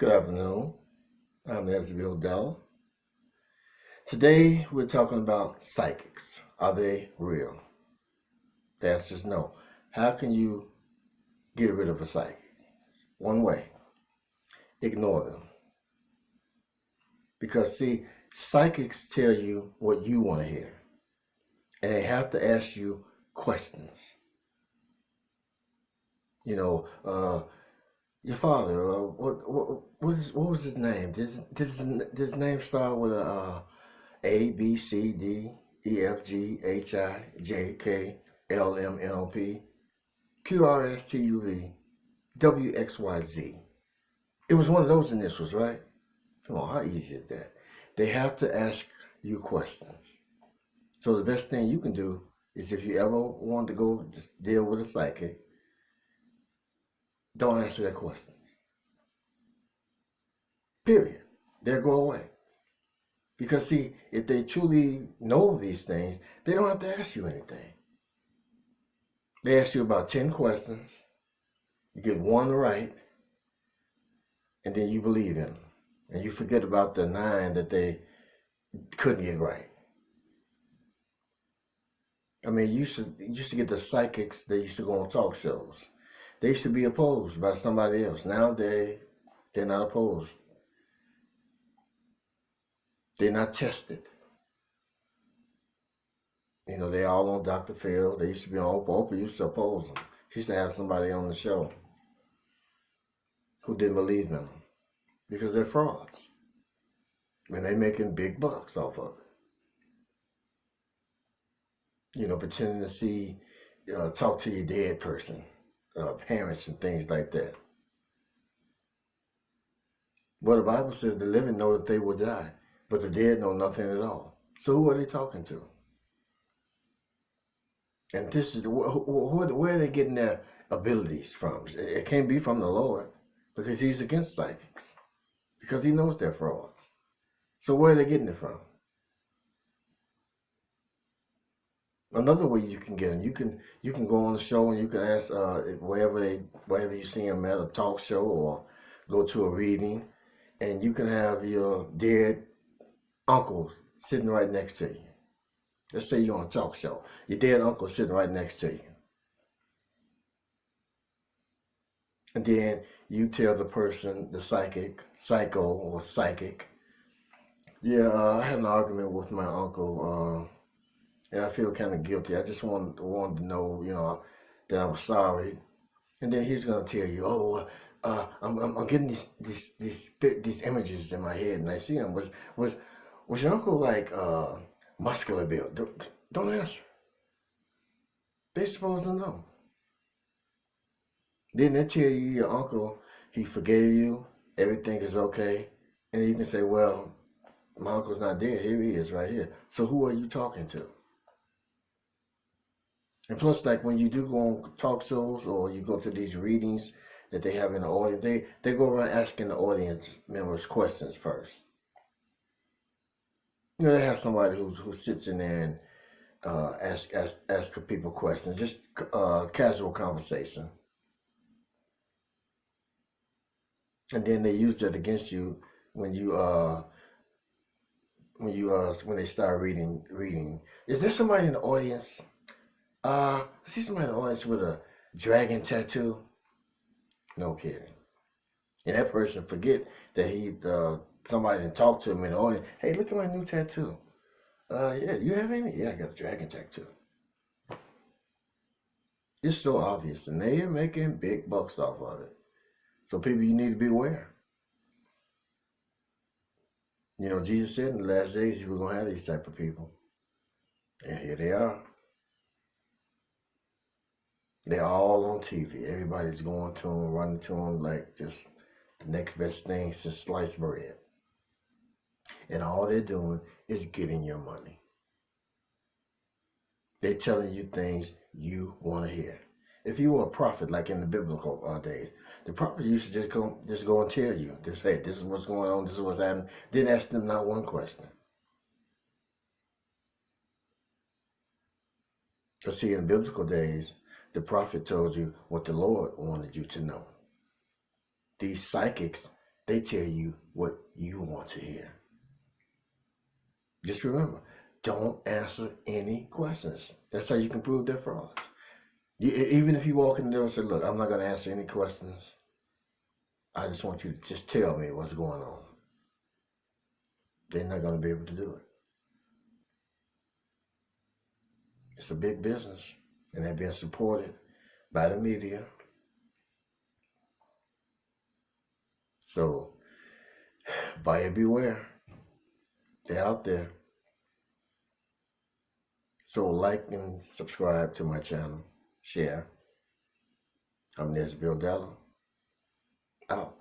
Good afternoon. I'm Ezreal Della. Today we're talking about psychics. Are they real? The answer is no. How can you get rid of a psychic? One way: ignore them. Because, see, psychics tell you what you want to hear, and they have to ask you questions. You know, your father, what was his name? Did his name start with A, B, C, D, E, F, G, H, I, J, K, L, M, N, O, P, Q, R, S, T, U, V, W, X, Y, Z? It was one of those initials, right? Come on, how easy is that? They have to ask you questions. So the best thing you can do is, if you ever want to go just deal with a psychic, don't answer that question. Period. They'll go away. Because, see, if they truly know these things, they don't have to ask you anything. They ask you about 10 questions, you get one right, and then you believe in them. And you forget about the 9 that they couldn't get right. I mean, you used to get the psychics that used to go on talk shows. They used to be opposed by somebody else. Now they're not opposed. They're not tested. You know, they all on Dr. Phil. They used to be on Oprah. Oprah used to oppose them. She used to have somebody on the show who didn't believe in them because they're frauds. And they're making big bucks off of it. You know, pretending to talk to your dead person, parents and things like that. Well, the Bible says the living know that they will die, but the dead know nothing at all. So who are they talking to? And this is where are they getting their abilities from? It can't be from the Lord, because he's against psychics, because he knows they're frauds. So where are they getting it from? Another way you can get them, you can go on the show and you can ask wherever you see them at a talk show, or go to a reading, and you can have your dead uncle sitting right next to you. Let's say you're on a talk show. Your dead uncle sitting right next to you. And then you tell the person, the psycho or psychic, yeah, I had an argument with my uncle, and I feel kind of guilty. I just wanted to know, that I was sorry. And then he's gonna tell you, oh, I'm getting these images in my head, and I see them. Was your uncle like muscular built? Don't answer. They're supposed to know. Then they tell you your uncle, he forgave you, everything is okay, and you can say, well, my uncle's not dead. Here he is, right here. So who are you talking to? And plus, like when you do go on talk shows or you go to these readings that they have in the audience, they go around asking the audience members questions first. You know, they have somebody who sits in there and ask people questions, just casual conversation, and then they use that against you when when they start reading. Is there somebody in the audience? I see somebody in the audience with a dragon tattoo. No kidding. And that person forget that somebody didn't talk to him in the audience. Hey, look at my new tattoo. Yeah, you have any? Yeah, I got a dragon tattoo. It's so obvious, and they are making big bucks off of it. So people, you need to be aware. You know, Jesus said in the last days you were gonna have these type of people, and here they are. They're all on TV. Everybody's going to them, running to them like just the next best thing since sliced bread. And all they're doing is getting your money. They're telling you things you want to hear. If you were a prophet, like in the biblical days, the prophet used to just go and tell you, hey, this is what's going on, this is what's happening. Didn't ask them not one question. Because see, in biblical days, the prophet told you what the Lord wanted you to know. These psychics They tell you what you want to hear. Just remember, don't answer any questions. That's how you can prove their frauds. Even if you walk in the door and say, look, I'm not going to answer any questions. I just want you to just tell me what's going on. They're not going to be able to do it. It's a big business, and they're being supported by the media. So, buyer beware. They're out there. So, like and subscribe to my channel. Share. I'm Nesbill Della. Out.